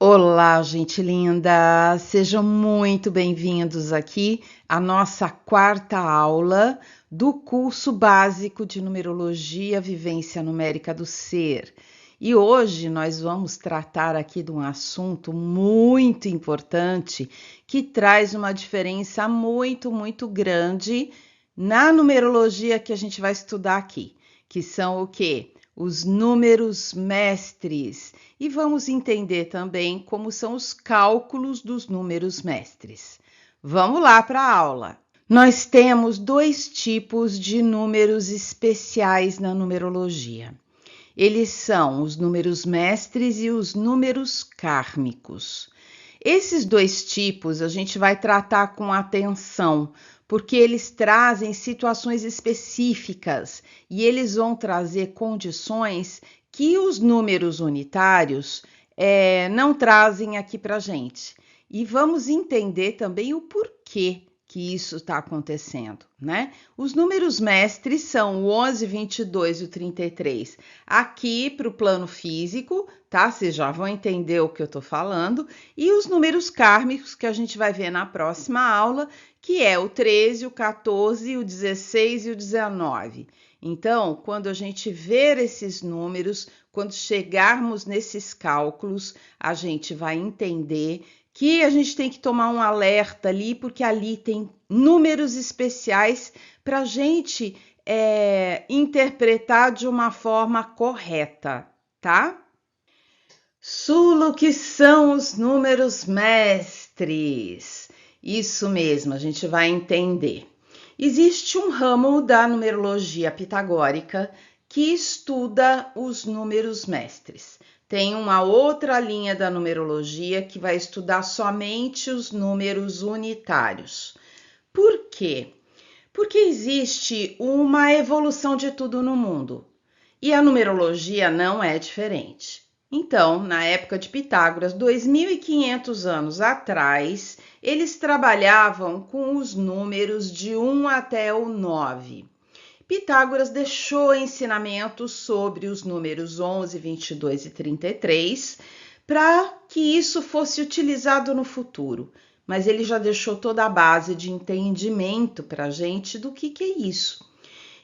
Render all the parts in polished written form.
Olá, gente linda! Sejam muito bem-vindos aqui à nossa quarta aula do curso básico de Numerologia Vivência Numérica do Ser. E hoje nós vamos tratar aqui de um assunto muito importante que traz uma diferença muito grande na numerologia que a gente vai estudar aqui, que são o quê? Os números mestres, e vamos entender também como são os cálculos dos números mestres. Vamos lá para a aula. Nós temos dois tipos de números especiais na numerologia. Eles são os números mestres e os números kármicos. Esses dois tipos a gente vai tratar com atenção, porque eles trazem situações específicas e eles vão trazer condições que os números unitários não trazem aqui para a gente. E vamos entender também o porquê que isso está acontecendo, né? Os números mestres são o 11, 22 e o 33 aqui para o plano físico, tá? Vocês já vão entender o que eu estou falando. E os números kármicos que a gente vai ver na próxima aula, que é o 13, o 14, o 16 e o 19. Então, quando a gente ver esses números, quando chegarmos nesses cálculos, a gente vai entender que a gente tem que tomar um alerta ali, porque ali tem números especiais para a gente interpretar de uma forma correta, tá? Sulo, que são os números mestres? Isso mesmo, a gente vai entender. Existe um ramo da numerologia pitagórica que estuda os números mestres. Tem uma outra linha da numerologia que vai estudar somente os números unitários. Por quê? Porque existe uma evolução de tudo no mundo e a numerologia não é diferente. Então, na época de Pitágoras, 2.500 anos atrás, eles trabalhavam com os números de 1 até o 9. Pitágoras deixou ensinamentos sobre os números 11, 22 e 33 para que isso fosse utilizado no futuro. Mas ele já deixou toda a base de entendimento para a gente do que é isso.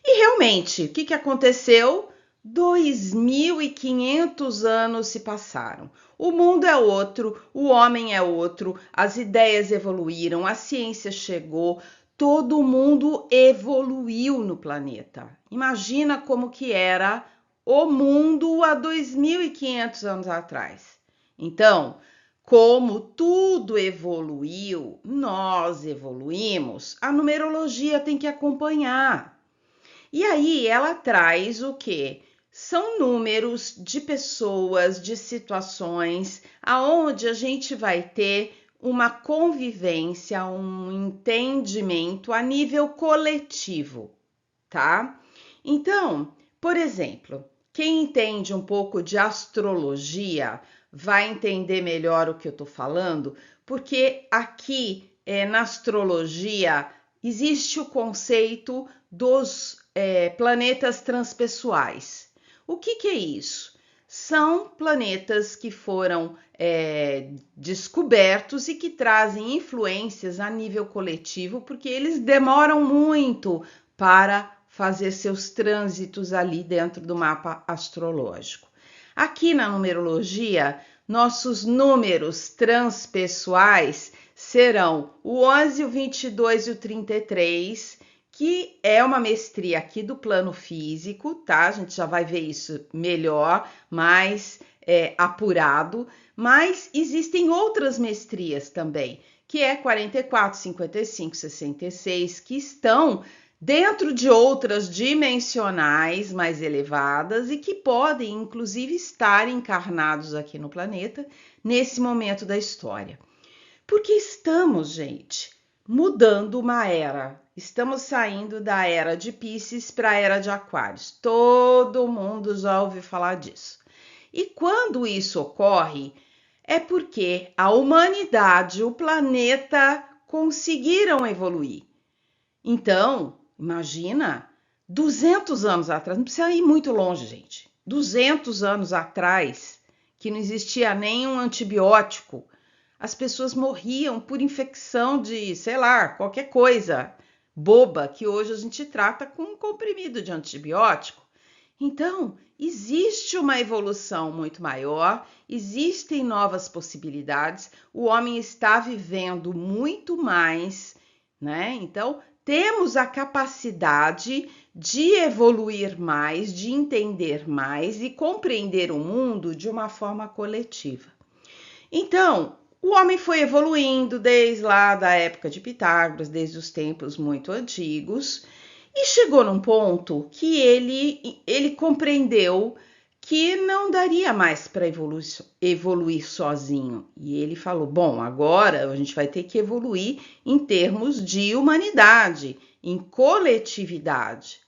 E realmente, o que aconteceu? 2.500 anos se passaram. O mundo é outro, o homem é outro, as ideias evoluíram, a ciência chegou, todo mundo evoluiu no planeta. Imagina como que era o mundo há 2.500 anos atrás. Então, como tudo evoluiu, nós evoluímos, a numerologia tem que acompanhar. E aí ela traz o quê? São números de pessoas, de situações, aonde a gente vai ter uma convivência, um entendimento a nível coletivo, tá? Então, por exemplo, quem entende um pouco de astrologia vai entender melhor o que eu tô falando, porque aqui na astrologia existe o conceito dos planetas transpessoais. O que é isso? São planetas que foram descobertos e que trazem influências a nível coletivo, porque eles demoram muito para fazer seus trânsitos ali dentro do mapa astrológico. Aqui na numerologia, nossos números transpessoais serão o 11, o 22 e o 33, que é uma mestria aqui do plano físico, tá? A gente já vai ver isso melhor, mais apurado, mas existem outras mestrias também, que é 44, 55, 66, que estão dentro de outras dimensionais mais elevadas e que podem, inclusive, estar encarnados aqui no planeta nesse momento da história. Porque estamos, gente, mudando uma era. Estamos saindo da era de Píceis para a era de Aquários. Todo mundo já ouviu falar disso. E quando isso ocorre, é porque a humanidade, o planeta, conseguiram evoluir. Então, imagina, 200 anos atrás, não precisa ir muito longe, gente. 200 anos atrás, que não existia nenhum antibiótico, as pessoas morriam por infecção de, sei lá, qualquer coisa boba que hoje a gente trata com um comprimido de antibiótico. Então, existe uma evolução muito maior, existem novas possibilidades, o homem está vivendo muito mais, né? Então, temos a capacidade de evoluir mais, de entender mais e compreender o mundo de uma forma coletiva. Então, o homem foi evoluindo desde lá da época de Pitágoras, desde os tempos muito antigos, e chegou num ponto que ele compreendeu que não daria mais para evoluir sozinho. E ele falou: bom, agora a gente vai ter que evoluir em termos de humanidade, em coletividade.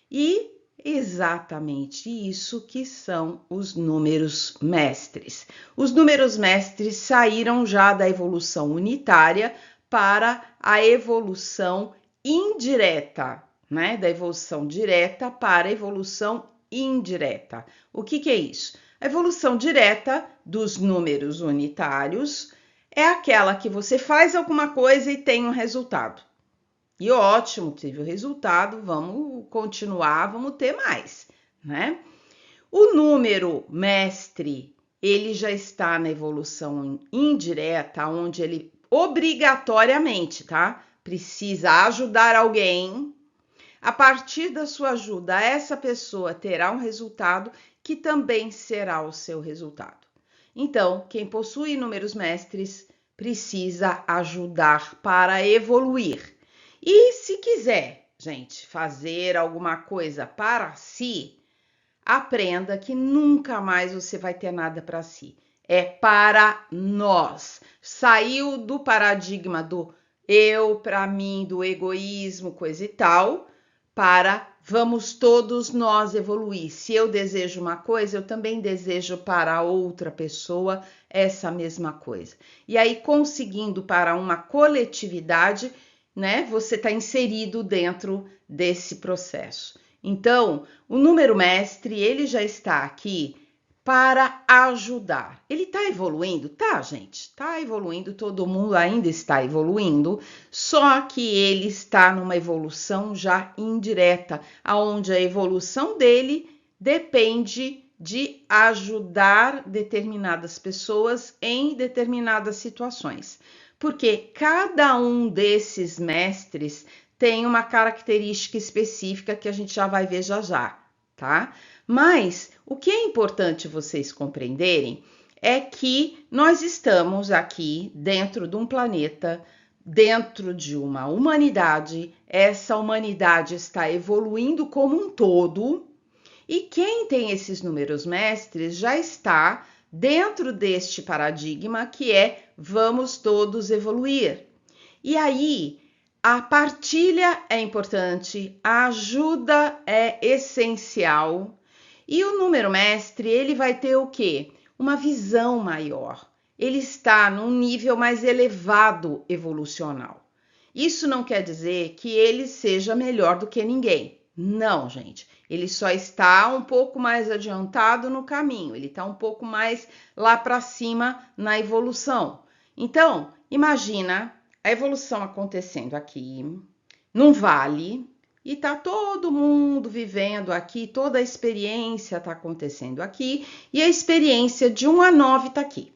E exatamente isso que são os números mestres. Os números mestres saíram já da evolução unitária para a evolução indireta, né? Da evolução direta para a evolução indireta. O que é isso? A evolução direta dos números unitários é aquela que você faz alguma coisa e tem um resultado. E ótimo, teve o resultado, vamos continuar, vamos ter mais, né? O número mestre, ele já está na evolução indireta, onde ele obrigatoriamente, tá? Precisa ajudar alguém. A partir da sua ajuda, essa pessoa terá um resultado que também será o seu resultado. Então, quem possui números mestres precisa ajudar para evoluir. E se quiser, gente, fazer alguma coisa para si, aprenda que nunca mais você vai ter nada para si. É para nós. Saiu do paradigma do eu, para mim, do egoísmo, coisa e tal, para vamos todos nós evoluir. Se eu desejo uma coisa, eu também desejo para outra pessoa essa mesma coisa. E aí, conseguindo para uma coletividade, né? Você está inserido dentro desse processo. Então, o número mestre, ele já está aqui para ajudar. Ele está evoluindo? Tá, gente, está evoluindo, todo mundo ainda está evoluindo, só que ele está numa evolução já indireta, onde a evolução dele depende de ajudar determinadas pessoas em determinadas situações. Porque cada um desses mestres tem uma característica específica que a gente já vai ver já, tá? Mas o que é importante vocês compreenderem é que nós estamos aqui dentro de um planeta, dentro de uma humanidade, essa humanidade está evoluindo como um todo, e quem tem esses números mestres já está dentro deste paradigma que é vamos todos evoluir. E aí, a partilha é importante, a ajuda é essencial. E o número mestre, ele vai ter o quê? Uma visão maior. Ele está num nível mais elevado evolucional. Isso não quer dizer que ele seja melhor do que ninguém. Não, gente. Ele só está um pouco mais adiantado no caminho. Ele está um pouco mais lá para cima na evolução. Então, imagina a evolução acontecendo aqui, num vale, e tá todo mundo vivendo aqui, toda a experiência tá acontecendo aqui, e a experiência de 1 a 9 tá aqui.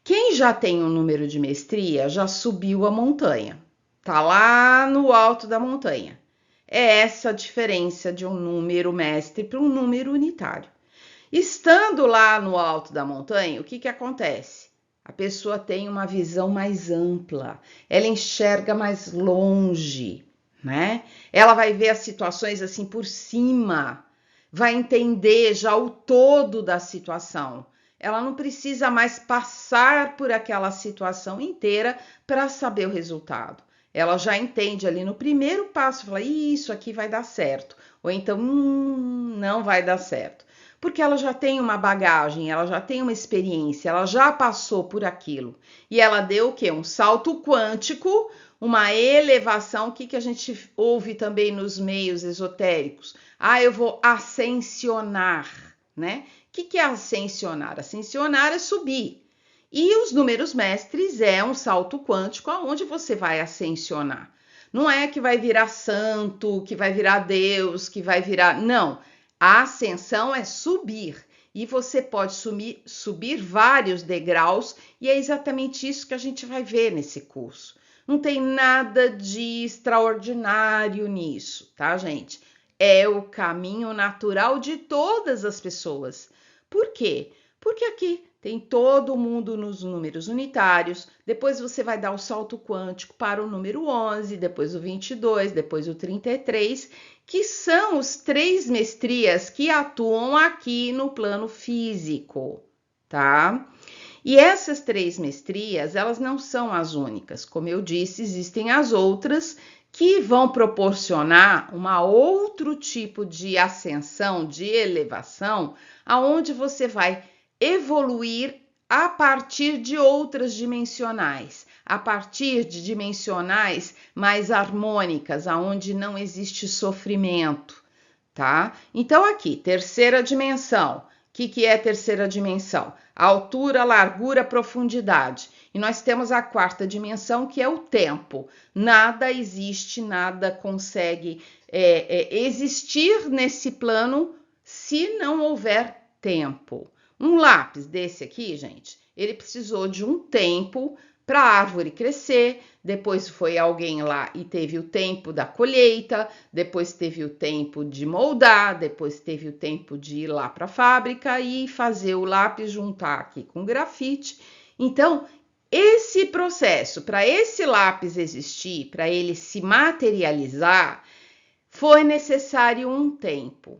Quem já tem um número de mestria já subiu a montanha, tá lá no alto da montanha. É essa a diferença de um número mestre para um número unitário. Estando lá no alto da montanha, o que acontece? A pessoa tem uma visão mais ampla, ela enxerga mais longe, né? Ela vai ver as situações assim por cima, vai entender já o todo da situação. Ela não precisa mais passar por aquela situação inteira para saber o resultado. Ela já entende ali no primeiro passo, fala, isso aqui vai dar certo, ou então, não vai dar certo. Porque ela já tem uma bagagem, ela já tem uma experiência, ela já passou por aquilo. E ela deu o quê? Um salto quântico, uma elevação. O que a gente ouve também nos meios esotéricos? Eu vou ascensionar, né? que é ascensionar? Ascensionar é subir. E os números mestres é um salto quântico aonde você vai ascensionar. Não é que vai virar santo, que vai virar Deus, que vai virar... Não, a ascensão é subir. E você pode subir vários degraus, e é exatamente isso que a gente vai ver nesse curso. Não tem nada de extraordinário nisso, tá, gente? É o caminho natural de todas as pessoas. Por quê? Porque aqui tem todo mundo nos números unitários, depois você vai dar o salto quântico para o número 11, depois o 22, depois o 33, que são os 3 mestrias que atuam aqui no plano físico, tá? E essas 3 mestrias, elas não são as únicas. Como eu disse, existem as outras que vão proporcionar um outro tipo de ascensão, de elevação, aonde você vai evoluir a partir de outras dimensionais, a partir de dimensionais mais harmônicas, aonde não existe sofrimento, tá? Então aqui, terceira dimensão. O que é terceira dimensão? Altura, largura, profundidade. E nós temos a quarta dimensão, que é o tempo. Nada existe, nada consegue existir nesse plano se não houver tempo. Um lápis desse aqui, gente, ele precisou de um tempo para a árvore crescer, depois foi alguém lá e teve o tempo da colheita, depois teve o tempo de moldar, depois teve o tempo de ir lá para a fábrica e fazer o lápis, juntar aqui com grafite. Então, esse processo, para esse lápis existir, para ele se materializar, foi necessário um tempo.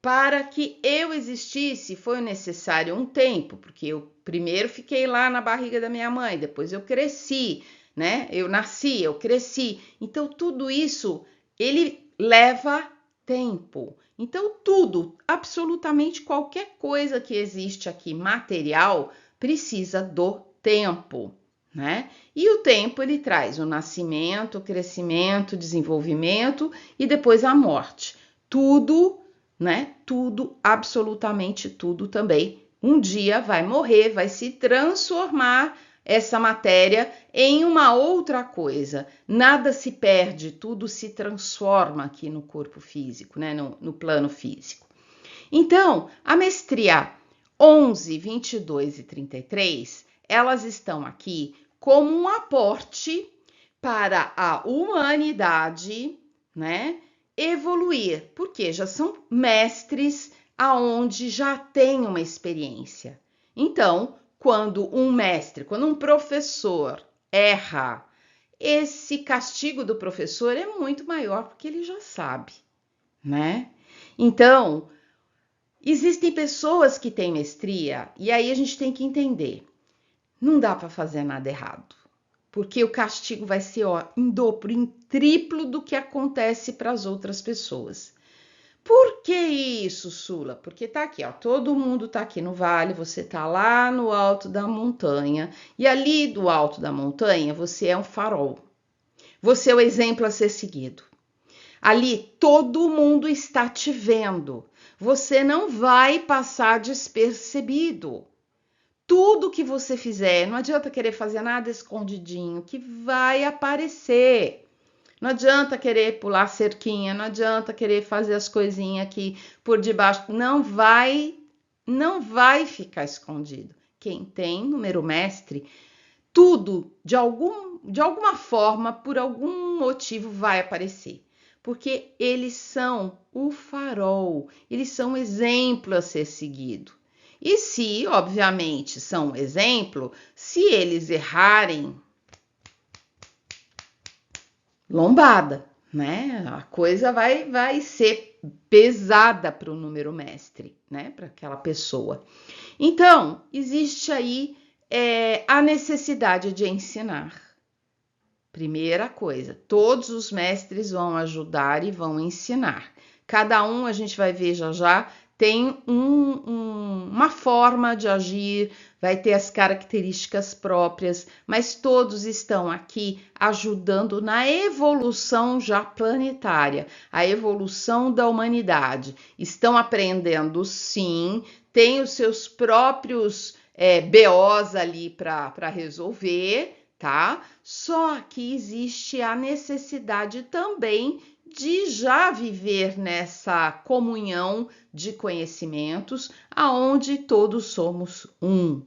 Para que eu existisse, foi necessário um tempo, porque eu primeiro fiquei lá na barriga da minha mãe, depois eu cresci, né? Eu nasci, eu cresci. Então, tudo isso, ele leva tempo. Então, tudo, absolutamente qualquer coisa que existe aqui, material, precisa do tempo, né? E o tempo, ele traz o nascimento, o crescimento, o desenvolvimento e depois a morte. Tudo, né? Tudo, absolutamente tudo também. Um dia vai morrer, vai se transformar essa matéria em uma outra coisa. Nada se perde, tudo se transforma aqui no corpo físico, né? No plano físico. Então, a mestria 11, 22 e 33, elas estão aqui como um aporte para a humanidade, né? Evoluir, porque já são mestres aonde já tem uma experiência. Então, quando um professor erra, esse castigo do professor é muito maior porque ele já sabe, né? Então, existem pessoas que têm mestria e aí a gente tem que entender, não dá para fazer nada errado. Porque o castigo vai ser em dobro, em triplo do que acontece para as outras pessoas. Por que isso, Sula? Porque tá aqui, ó, todo mundo tá aqui no vale, você tá lá no alto da montanha, e ali do alto da montanha você é um farol. Você é o exemplo a ser seguido. Ali todo mundo está te vendo. Você não vai passar despercebido. Tudo que você fizer, não adianta querer fazer nada escondidinho, que vai aparecer. Não adianta querer pular cerquinha, não adianta querer fazer as coisinhas aqui por debaixo, não vai ficar escondido. Quem tem número mestre, tudo de alguma forma, por algum motivo vai aparecer. Porque eles são o farol, eles são o exemplo a ser seguido. E se, obviamente, são um exemplo, se eles errarem, lombada, né? A coisa vai ser pesada para o número mestre, né? Para aquela pessoa. Então, existe aí a necessidade de ensinar. Primeira coisa, todos os mestres vão ajudar e vão ensinar. Cada um, a gente vai ver já, tem uma forma de agir, vai ter as características próprias, mas todos estão aqui ajudando na evolução já planetária, a evolução da humanidade. Estão aprendendo, sim, tem os seus próprios BOs ali para resolver, tá? Só que existe a necessidade também de já viver nessa comunhão de conhecimentos, aonde todos somos um.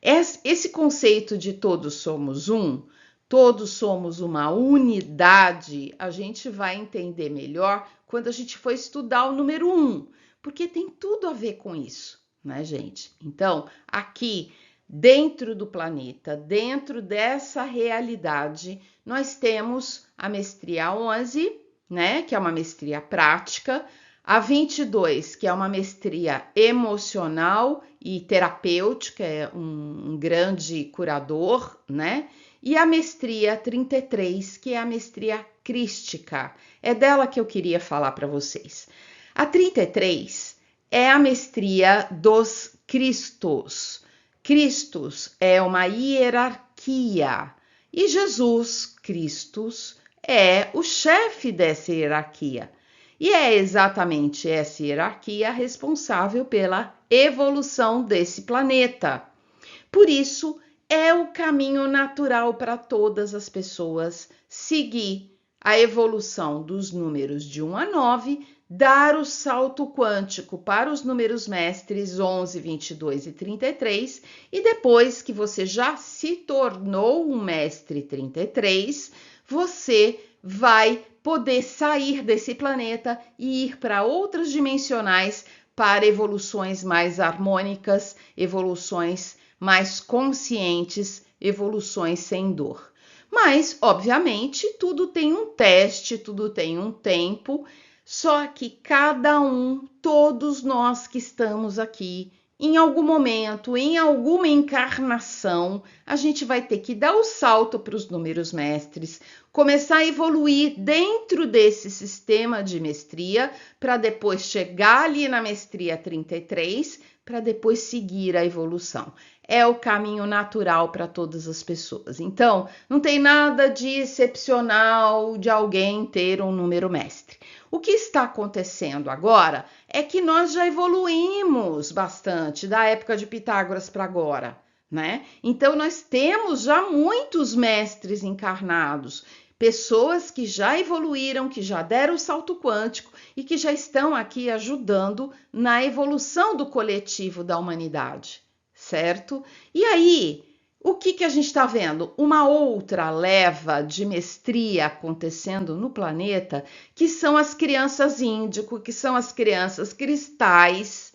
Esse conceito de todos somos um, todos somos uma unidade, a gente vai entender melhor quando a gente for estudar o número 1, porque tem tudo a ver com isso, né, gente? Então, aqui dentro do planeta, dentro dessa realidade, nós temos a mestria 11, né, que é uma mestria prática, a 22, que é uma mestria emocional e terapêutica, é um grande curador, né? E a mestria 33, que é a mestria crística. É dela que eu queria falar para vocês. A 33 é a mestria dos Cristos. Cristos é uma hierarquia e Jesus, Cristos, é o chefe dessa hierarquia. E é exatamente essa hierarquia responsável pela evolução desse planeta. Por isso, é o caminho natural para todas as pessoas seguir a evolução dos números de 1 a 9, dar o salto quântico para os números mestres 11, 22 e 33, e depois que você já se tornou um mestre 33, você vai poder sair desse planeta e ir para outras dimensionais para evoluções mais harmônicas, evoluções mais conscientes, evoluções sem dor. Mas, obviamente, tudo tem um teste, tudo tem um tempo, só que cada um, todos nós que estamos aqui, em algum momento, em alguma encarnação, a gente vai ter que dar o salto para os números mestres, começar a evoluir dentro desse sistema de mestria, para depois chegar ali na mestria 33, para depois seguir a evolução. É o caminho natural para todas as pessoas. Então, não tem nada de excepcional de alguém ter um número mestre. O que está acontecendo agora é que nós já evoluímos bastante da época de Pitágoras para agora, né? Então, nós temos já muitos mestres encarnados, pessoas que já evoluíram, que já deram o salto quântico e que já estão aqui ajudando na evolução do coletivo da humanidade, certo? E aí, o que a gente está vendo? Uma outra leva de mestria acontecendo no planeta, que são as crianças índico, que são as crianças cristais,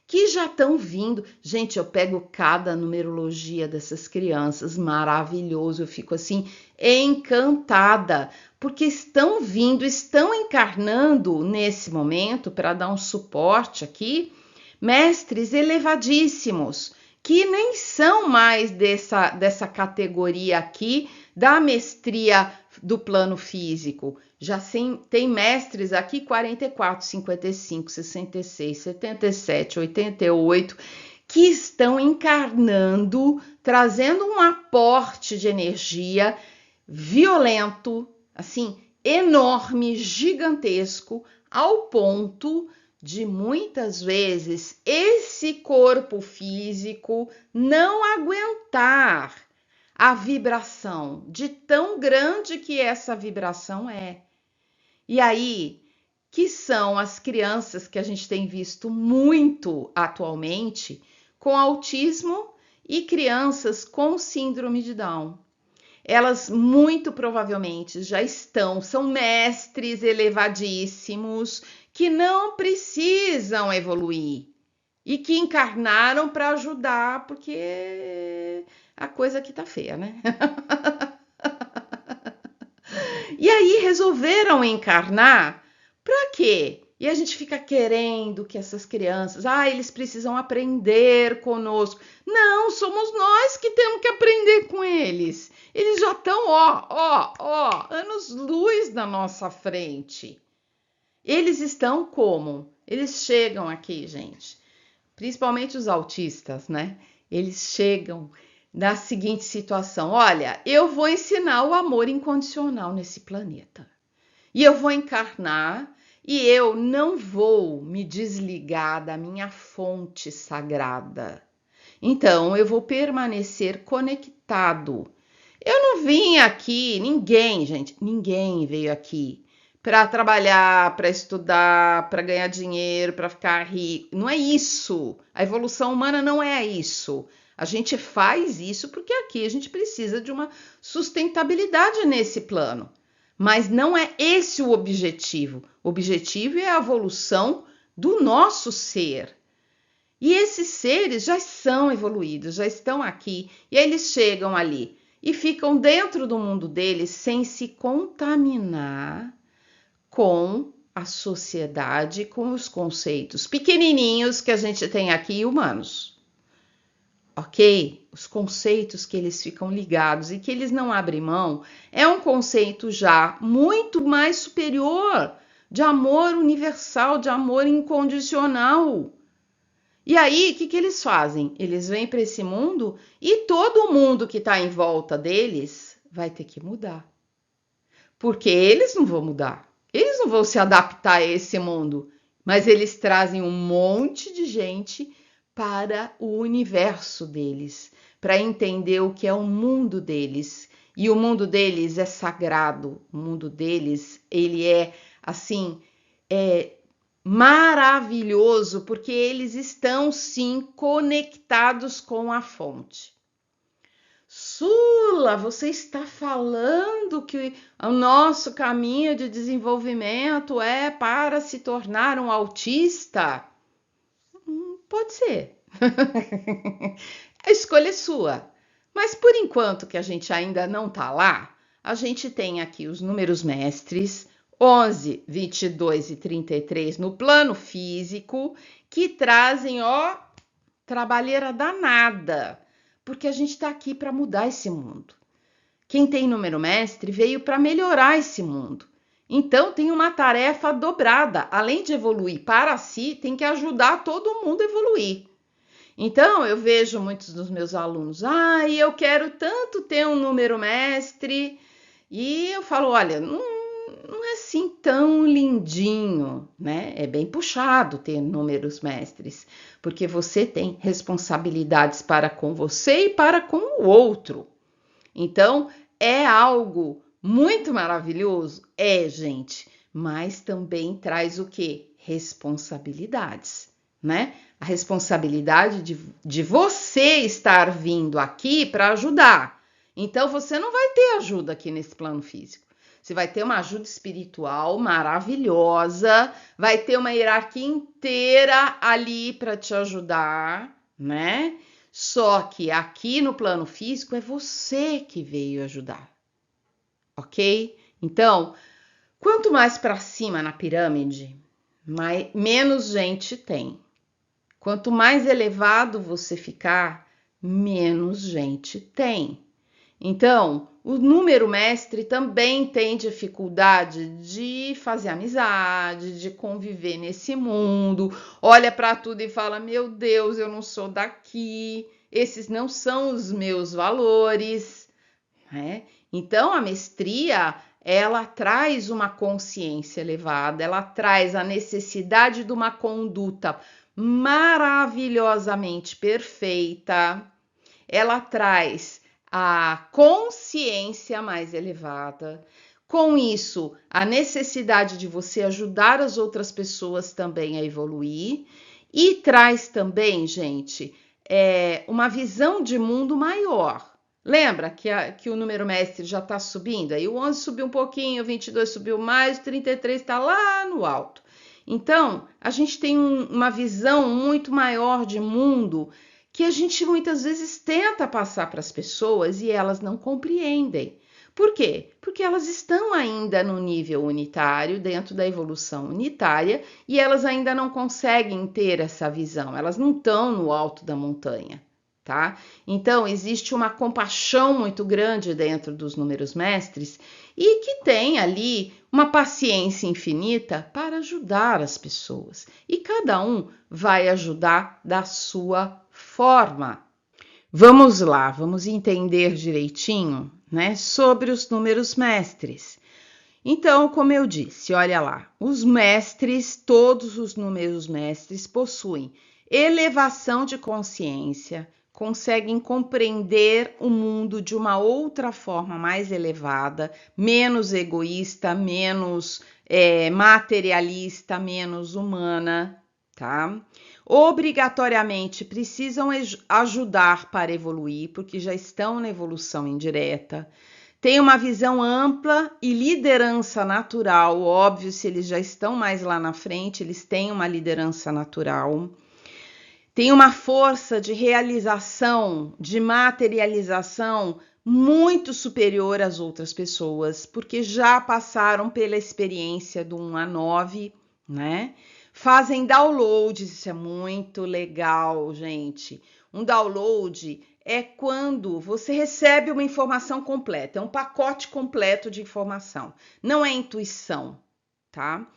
que já estão vindo. Gente, eu pego cada numerologia dessas crianças, maravilhoso, eu fico assim encantada, porque estão vindo, estão encarnando nesse momento para dar um suporte aqui, mestres elevadíssimos, que nem são mais dessa categoria aqui da mestria do plano físico. Já tem mestres aqui 44, 55, 66, 77, 88, que estão encarnando, trazendo um aporte de energia violento, assim, enorme, gigantesco, ao ponto de muitas vezes esse corpo físico não aguentar a vibração, de tão grande que essa vibração é. E aí, que são as crianças que a gente tem visto muito atualmente com autismo e crianças com síndrome de Down. Elas muito provavelmente já são mestres elevadíssimos que não precisam evoluir e que encarnaram para ajudar, porque a coisa aqui tá feia, né? E aí resolveram encarnar para quê? E a gente fica querendo que essas crianças, eles precisam aprender conosco. Não, somos nós que temos que aprender com eles. Eles já estão, anos-luz na nossa frente. Eles estão como? Eles chegam aqui, gente, principalmente os autistas, né? Eles chegam na seguinte situação: olha, eu vou ensinar o amor incondicional nesse planeta. E eu vou encarnar E eu não vou me desligar da minha fonte sagrada. Então, eu vou permanecer conectado. Eu não vim aqui, ninguém veio aqui para trabalhar, para estudar, para ganhar dinheiro, para ficar rico. Não é isso. A evolução humana não é isso. A gente faz isso porque aqui a gente precisa de uma sustentabilidade nesse plano. Mas não é esse o objetivo. O objetivo é a evolução do nosso ser. E esses seres já são evoluídos, já estão aqui, e eles chegam ali e ficam dentro do mundo deles sem se contaminar com a sociedade, com os conceitos pequenininhos que a gente tem aqui, humanos. Ok? Os conceitos que eles ficam ligados e que eles não abrem mão é um conceito já muito mais superior de amor universal, de amor incondicional. E aí, o que eles fazem? Eles vêm para esse mundo e todo mundo que está em volta deles vai ter que mudar. Porque eles não vão mudar. Eles não vão se adaptar a esse mundo. Mas eles trazem um monte de gente para o universo deles, para entender o que é o mundo deles. E o mundo deles é sagrado. O mundo deles, ele é assim, maravilhoso, porque eles estão sim conectados com a fonte. Sula, você está falando que o nosso caminho de desenvolvimento é para se tornar um autista? Pode ser. A escolha é sua. Mas por enquanto que a gente ainda não está lá, a gente tem aqui os números mestres, 11, 22 e 33 no plano físico, que trazem, trabalheira danada, porque a gente está aqui para mudar esse mundo. Quem tem número mestre veio para melhorar esse mundo. Então tem uma tarefa dobrada. Além de evoluir para si, tem que ajudar todo mundo a evoluir. Então eu vejo muitos dos meus alunos, eu quero tanto ter um número mestre, e eu falo, olha, não é assim tão lindinho, né? É bem puxado ter números mestres, porque você tem responsabilidades para com você e para com o outro. Então, é algo muito maravilhoso? Gente, mas também traz o quê? Responsabilidades, né? A responsabilidade de você estar vindo aqui para ajudar. Então, você não vai ter ajuda aqui nesse plano físico. Você vai ter uma ajuda espiritual maravilhosa, vai ter uma hierarquia inteira ali para te ajudar, né? Só que aqui no plano físico é você que veio ajudar, ok? Então, quanto mais para cima na pirâmide, menos gente tem. Quanto mais elevado você ficar, menos gente tem. Então, o número mestre também tem dificuldade de fazer amizade, de conviver nesse mundo. Olha para tudo e fala: meu Deus, eu não sou daqui, esses não são os meus valores, né? Então, a mestria, ela traz uma consciência elevada, ela traz a necessidade de uma conduta maravilhosamente perfeita, ela traz a consciência mais elevada. Com isso, a necessidade de você ajudar as outras pessoas também a evoluir. E traz também, gente, uma visão de mundo maior. Lembra que o número mestre já está subindo? Aí o 11 subiu um pouquinho, o 22 subiu mais, o 33 está lá no alto. Então, a gente tem uma visão muito maior de mundo que a gente muitas vezes tenta passar para as pessoas e elas não compreendem. Por quê? Porque elas estão ainda no nível unitário, dentro da evolução unitária, e elas ainda não conseguem ter essa visão, elas não estão no alto da montanha, tá? Então, existe uma compaixão muito grande dentro dos números mestres e que tem ali uma paciência infinita para ajudar as pessoas. E cada um vai ajudar da sua forma. Vamos lá, vamos entender direitinho, né, sobre os números mestres. Então, como eu disse, olha lá, os mestres, todos os números mestres possuem elevação de consciência, conseguem compreender o mundo de uma outra forma mais elevada, menos egoísta, menos materialista, menos humana, tá? Obrigatoriamente precisam ajudar para evoluir, porque já estão na evolução indireta. Tem uma visão ampla e liderança natural, óbvio, se eles já estão mais lá na frente, eles têm uma liderança natural. Tem uma força de realização, de materialização muito superior às outras pessoas, porque já passaram pela experiência do 1 a 9, né? Fazem downloads, isso é muito legal, gente. Um download é quando você recebe uma informação completa, é um pacote completo de informação, não é intuição, tá?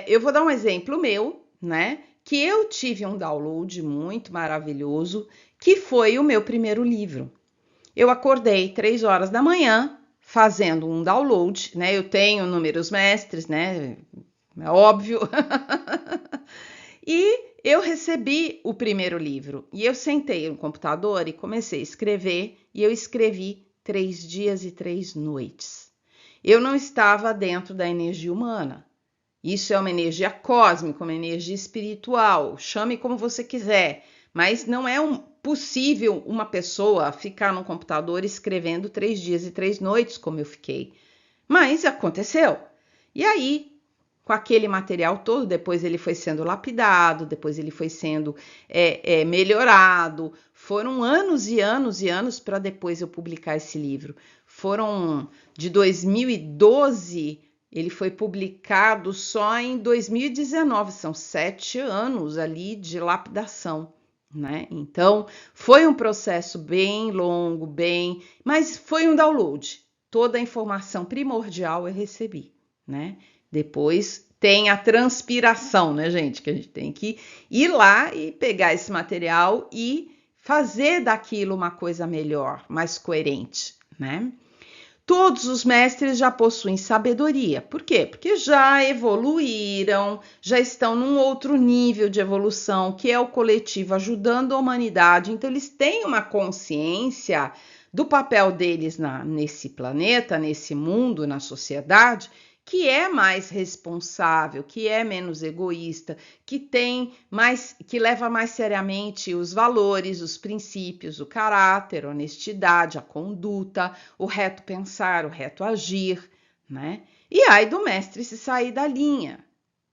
Eu vou dar um exemplo meu, né? Que eu tive um download muito maravilhoso, que foi o meu primeiro livro. Eu acordei 3 horas da manhã fazendo um download, né? Eu tenho números mestres, né? É óbvio. E eu recebi o primeiro livro e eu sentei no computador e comecei a escrever e eu escrevi 3 dias e 3 noites. Eu não estava dentro da energia humana. Isso é uma energia cósmica, uma energia espiritual, chame como você quiser, mas não é possível uma pessoa ficar no computador escrevendo 3 dias e 3 noites como eu fiquei. Mas aconteceu. E aí, com aquele material todo, depois ele foi sendo lapidado, depois ele foi sendo melhorado. Foram anos e anos e anos para depois eu publicar esse livro. Foram de 2012, ele foi publicado só em 2019, são 7 anos ali de lapidação, né? Então, foi um processo bem longo, mas foi um download. Toda a informação primordial eu recebi, né? Depois tem a transpiração, né, gente? Que a gente tem que ir lá e pegar esse material e fazer daquilo uma coisa melhor, mais coerente, né? Todos os mestres já possuem sabedoria. Por quê? Porque já evoluíram, já estão num outro nível de evolução, que é o coletivo ajudando a humanidade. Então, eles têm uma consciência do papel deles nesse planeta, nesse mundo, na sociedade, que é mais responsável, que é menos egoísta, que leva mais seriamente os valores, os princípios, o caráter, a honestidade, a conduta, o reto pensar, o reto agir, né? E aí do mestre se sair da linha,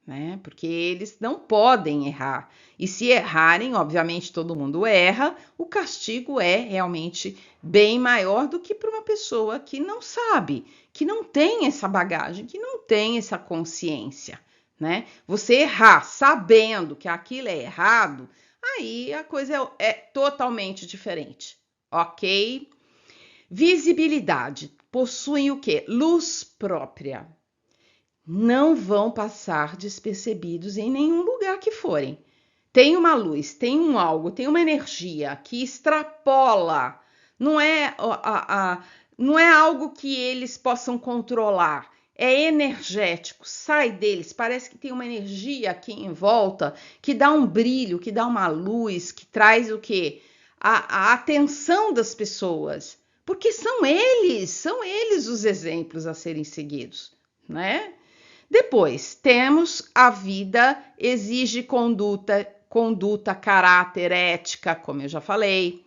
né? Porque eles não podem errar. E se errarem, obviamente todo mundo erra, o castigo é realmente bem maior do que para uma pessoa que não sabe, que não tem essa bagagem, que não tem essa consciência, né? Você errar sabendo que aquilo é errado, aí a coisa é totalmente diferente, ok? Visibilidade. Possuem o quê? Luz própria. Não vão passar despercebidos em nenhum lugar que forem. Tem uma luz, tem um algo, tem uma energia que extrapola. Não é algo que eles possam controlar. É energético, sai deles. Parece que tem uma energia aqui em volta que dá um brilho, que dá uma luz, que traz o quê? A atenção das pessoas. Porque são eles os exemplos a serem seguidos, né? Depois, temos a vida exige conduta, caráter, ética, como eu já falei.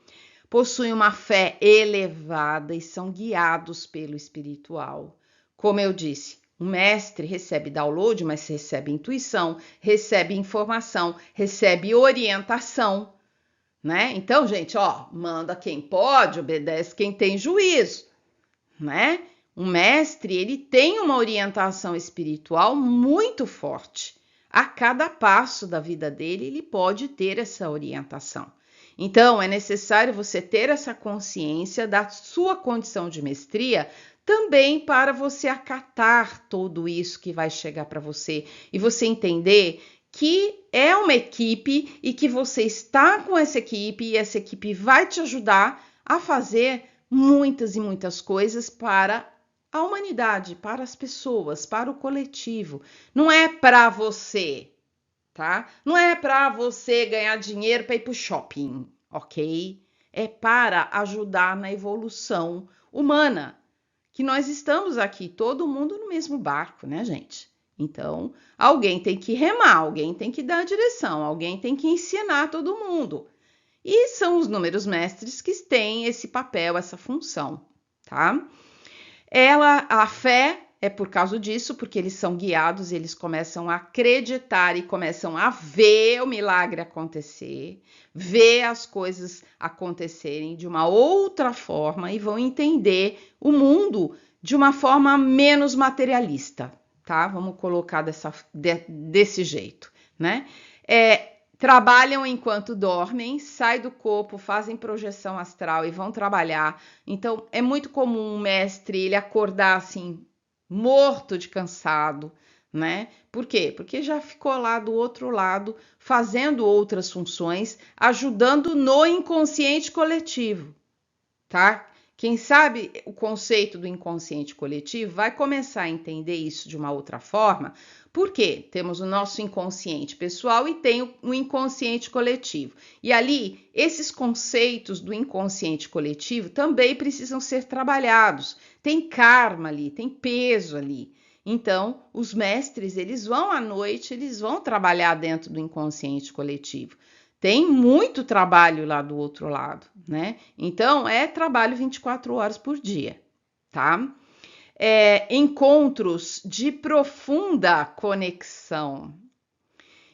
Possuem uma fé elevada e são guiados pelo espiritual. Como eu disse, o mestre recebe download, mas recebe intuição, recebe informação, recebe orientação, né? Então, gente, ó, manda quem pode, obedece quem tem juízo, né? Um mestre, ele tem uma orientação espiritual muito forte. A cada passo da vida dele, ele pode ter essa orientação. Então, é necessário você ter essa consciência da sua condição de mestria também para você acatar tudo isso que vai chegar para você e você entender que é uma equipe e que você está com essa equipe e essa equipe vai te ajudar a fazer muitas e muitas coisas para a humanidade, para as pessoas, para o coletivo. Não é para você, tá? Não é para você ganhar dinheiro para ir para o shopping, ok? É para ajudar na evolução humana, que nós estamos aqui, todo mundo no mesmo barco, né, gente? Então, alguém tem que remar, alguém tem que dar a direção, alguém tem que ensinar todo mundo. E são os números mestres que têm esse papel, essa função, tá? A fé é por causa disso, porque eles são guiados, eles começam a acreditar e começam a ver o milagre acontecer, ver as coisas acontecerem de uma outra forma e vão entender o mundo de uma forma menos materialista, tá? Vamos colocar desse jeito, né? Trabalham enquanto dormem, saem do corpo, fazem projeção astral e vão trabalhar. Então, é muito comum o mestre ele acordar assim, morto de cansado, né? Por quê? Porque já ficou lá do outro lado, fazendo outras funções, ajudando no inconsciente coletivo, tá? Quem sabe o conceito do inconsciente coletivo vai começar a entender isso de uma outra forma, porque temos o nosso inconsciente pessoal e tem o inconsciente coletivo. E ali, esses conceitos do inconsciente coletivo também precisam ser trabalhados. Tem karma ali, tem peso ali. Então, os mestres, eles vão à noite, eles vão trabalhar dentro do inconsciente coletivo. Tem muito trabalho lá do outro lado, né? Então, é trabalho 24 horas por dia, tá? Encontros de profunda conexão.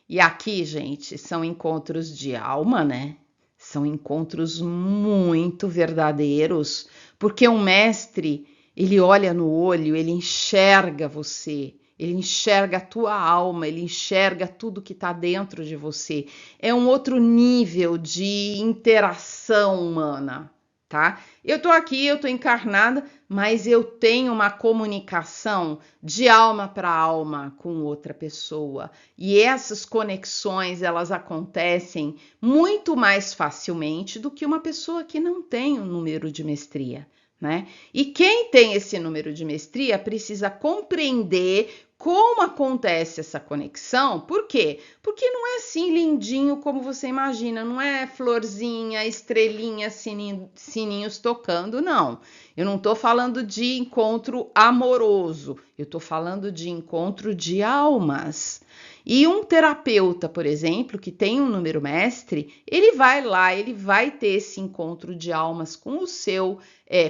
E aqui, gente, são encontros de alma, né? São encontros muito verdadeiros, porque um mestre, ele olha no olho, ele enxerga você, ele enxerga a tua alma, ele enxerga tudo que está dentro de você. É um outro nível de interação humana, tá? Eu tô aqui, eu tô encarnada, mas eu tenho uma comunicação de alma para alma com outra pessoa. E essas conexões, elas acontecem muito mais facilmente do que uma pessoa que não tem um número de mestria, né? E quem tem esse número de mestria precisa compreender como acontece essa conexão. Por quê? Porque não é assim lindinho como você imagina, não é florzinha, estrelinha, sininhos tocando, não. Eu não estou falando de encontro amoroso, eu estou falando de encontro de almas. E um terapeuta, por exemplo, que tem um número mestre, ele vai lá, ele vai ter esse encontro de almas com o seu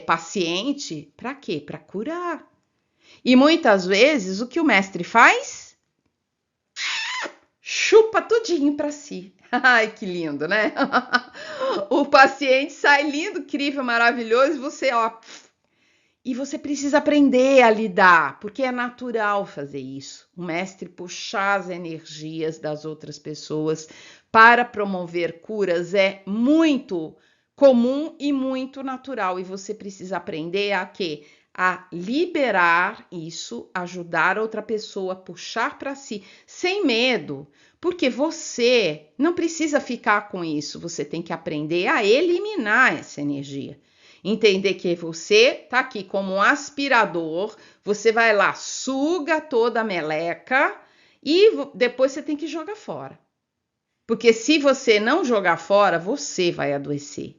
paciente, para quê? Para curar. E muitas vezes o que o mestre faz? Chupa tudinho para si. Ai, que lindo, né? O paciente sai lindo, incrível, maravilhoso, e você, ó. E você precisa aprender a lidar, porque é natural fazer isso. O mestre puxar as energias das outras pessoas para promover curas é muito comum e muito natural. E você precisa aprender a quê? A liberar isso, ajudar outra pessoa a puxar para si, sem medo, porque você não precisa ficar com isso, você tem que aprender a eliminar essa energia. Entender que você tá aqui como um aspirador, você vai lá, suga toda a meleca e depois você tem que jogar fora. Porque se você não jogar fora, você vai adoecer.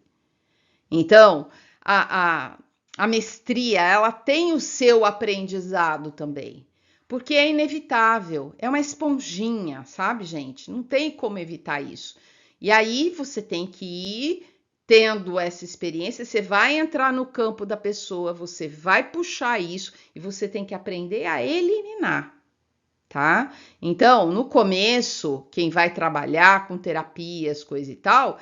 Então, a mestria, ela tem o seu aprendizado também, porque é inevitável, é uma esponjinha, sabe, gente? Não tem como evitar isso. E aí você tem que ir tendo essa experiência, você vai entrar no campo da pessoa, você vai puxar isso e você tem que aprender a eliminar, tá? Então, no começo, quem vai trabalhar com terapias, coisa e tal,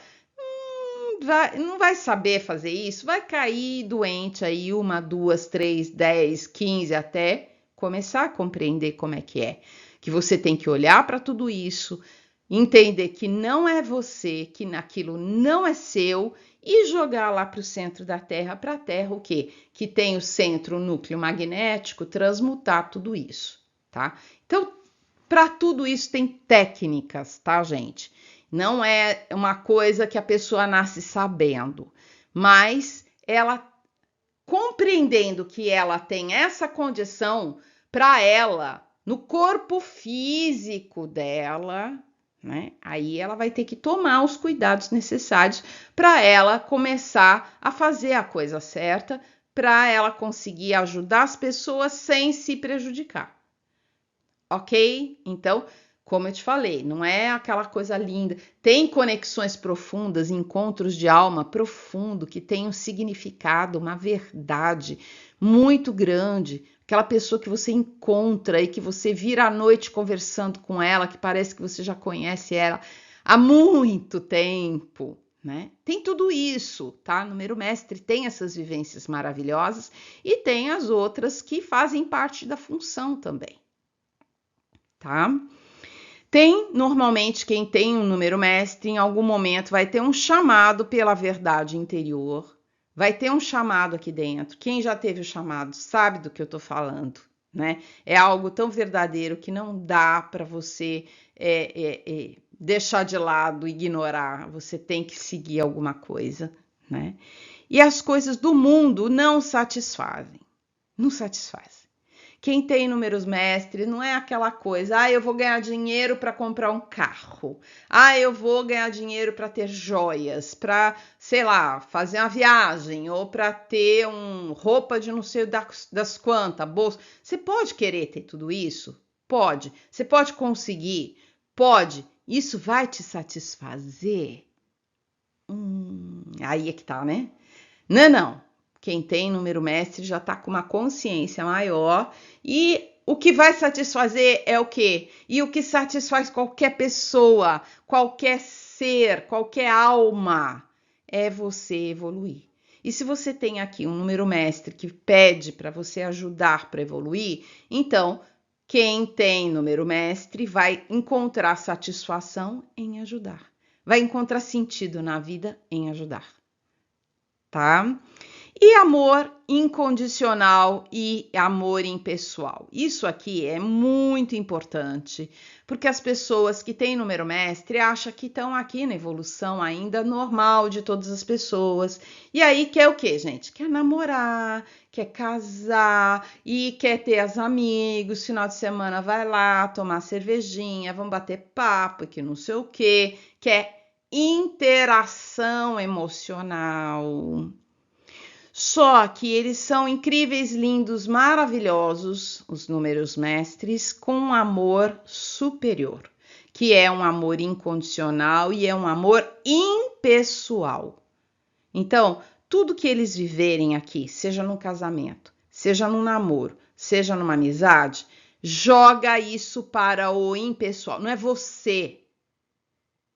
não vai saber fazer isso, vai cair doente aí 1, 2, 3, 10, 15 até começar a compreender como é. Que você tem que olhar para tudo isso, entender que não é você, que aquilo não é seu e jogar lá para o centro da Terra, para a Terra o quê? Que tem o centro, o núcleo magnético, transmutar tudo isso, tá? Então, para tudo isso tem técnicas, tá, gente? Não é uma coisa que a pessoa nasce sabendo, mas ela compreendendo que ela tem essa condição para ela, no corpo físico dela, né? Aí ela vai ter que tomar os cuidados necessários para ela começar a fazer a coisa certa, para ela conseguir ajudar as pessoas sem se prejudicar. Ok? Então, como eu te falei, não é aquela coisa linda. Tem conexões profundas, encontros de alma profundo que tem um significado, uma verdade muito grande. Aquela pessoa que você encontra e que você vira à noite conversando com ela, que parece que você já conhece ela há muito tempo, né? Tem tudo isso, tá? Número mestre tem essas vivências maravilhosas e tem as outras que fazem parte da função também, tá? Tem, normalmente, quem tem um número mestre, em algum momento vai ter um chamado pela verdade interior, vai ter um chamado aqui dentro. Quem já teve o chamado sabe do que eu tô falando, né? É algo tão verdadeiro que não dá para você deixar de lado, ignorar. Você tem que seguir alguma coisa, né? E as coisas do mundo não satisfazem, não satisfazem. Quem tem números mestres não é aquela coisa, eu vou ganhar dinheiro para comprar um carro, eu vou ganhar dinheiro para ter joias, para, sei lá, fazer uma viagem, ou para ter roupa de não sei das quantas, bolsa. Você pode querer ter tudo isso? Pode. Você pode conseguir? Pode. Isso vai te satisfazer? Aí é que tá, né? Não. Quem tem número mestre já está com uma consciência maior e o que vai satisfazer é o quê? E o que satisfaz qualquer pessoa, qualquer ser, qualquer alma é você evoluir. E se você tem aqui um número mestre que pede para você ajudar para evoluir, então quem tem número mestre vai encontrar satisfação em ajudar, vai encontrar sentido na vida em ajudar, tá? E amor incondicional e amor impessoal. Isso aqui é muito importante, porque as pessoas que têm número mestre acham que estão aqui na evolução ainda normal de todas as pessoas. E aí quer o quê, gente? Quer namorar, quer casar e quer ter as amigos. Final de semana vai lá tomar cervejinha, vão bater papo, que não sei o quê. Quer interação emocional. Só que eles são incríveis, lindos, maravilhosos, os números mestres, com um amor superior, que é um amor incondicional e é um amor impessoal. Então, tudo que eles viverem aqui, seja num casamento, seja num namoro, seja numa amizade, joga isso para o impessoal. Não é você.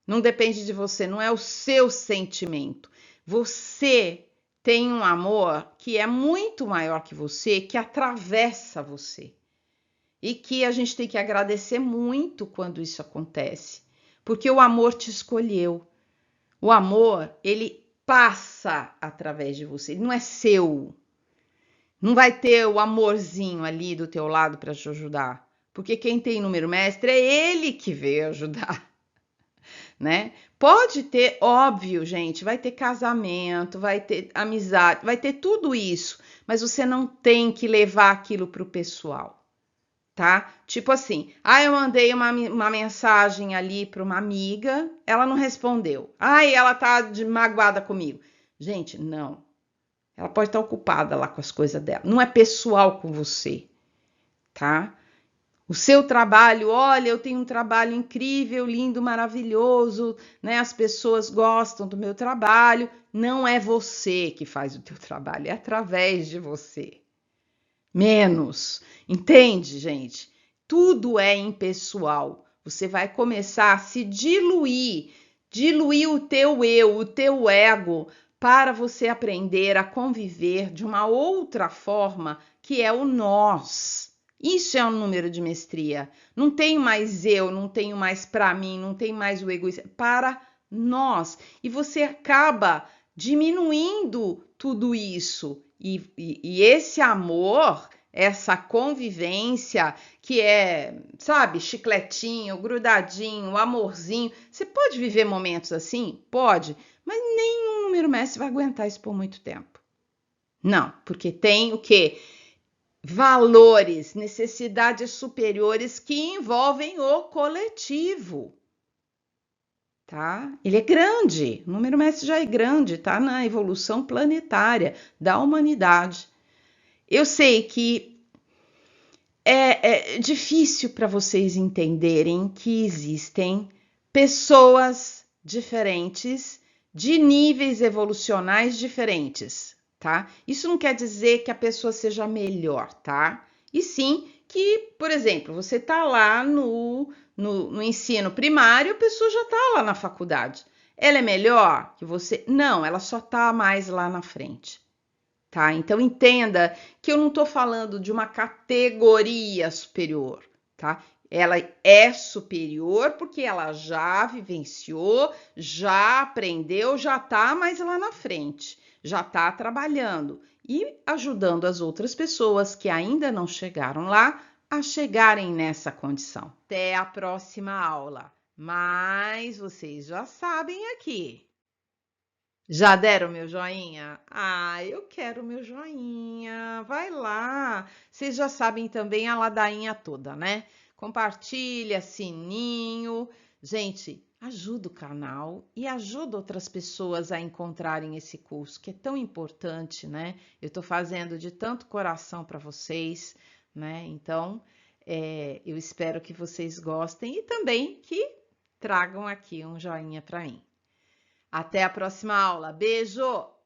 Não depende de você, não é o seu sentimento. Você tem um amor que é muito maior que você, que atravessa você. E que a gente tem que agradecer muito quando isso acontece. Porque o amor te escolheu. O amor, ele passa através de você, ele não é seu. Não vai ter o amorzinho ali do teu lado para te ajudar. Porque quem tem número mestre é ele que veio ajudar. Né? Pode ter, óbvio, gente, vai ter casamento, vai ter amizade, vai ter tudo isso, mas você não tem que levar aquilo para o pessoal, tá? Tipo assim, eu mandei uma mensagem ali para uma amiga, ela não respondeu. Ela tá magoada comigo. Gente, não. Ela pode estar ocupada lá com as coisas dela. Não é pessoal com você, tá? O seu trabalho, olha, eu tenho um trabalho incrível, lindo, maravilhoso, né? As pessoas gostam do meu trabalho. Não é você que faz o teu trabalho, é através de você. Menos, entende, gente? Tudo é impessoal. Você vai começar a se diluir o teu eu, o teu ego, para você aprender a conviver de uma outra forma, que é o nós. Isso é um número de mestria. Não tem mais eu, não tenho mais para mim, não tem mais o egoísmo. Para nós. E você acaba diminuindo tudo isso. E esse amor, essa convivência que é, sabe, chicletinho, grudadinho, amorzinho. Você pode viver momentos assim? Pode. Mas nenhum número mestre vai aguentar isso por muito tempo. Não, porque tem o quê? Valores, necessidades superiores que envolvem o coletivo, tá? Ele é grande, o número mestre já é grande, tá na evolução planetária da humanidade. Eu sei que é difícil para vocês entenderem que existem pessoas diferentes, de níveis evolucionais diferentes, tá? Isso não quer dizer que a pessoa seja melhor, tá? E sim que, por exemplo, você tá lá no ensino primário, a pessoa já tá lá na faculdade. Ela é melhor que você? Não, ela só tá mais lá na frente. Tá? Então entenda que eu não estou falando de uma categoria superior, tá? Ela é superior porque ela já vivenciou, já aprendeu, já está mais lá na frente, já está trabalhando e ajudando as outras pessoas que ainda não chegaram lá a chegarem nessa condição. Até a próxima aula. Mas vocês já sabem aqui. Já deram meu joinha? Ah, eu quero meu joinha. Vai lá. Vocês já sabem também a ladainha toda, né? Compartilha, sininho. Gente, ajuda o canal e ajuda outras pessoas a encontrarem esse curso que é tão importante, né? Eu tô fazendo de tanto coração para vocês, né? Então, eu espero que vocês gostem e também que tragam aqui um joinha para mim. Até a próxima aula. Beijo!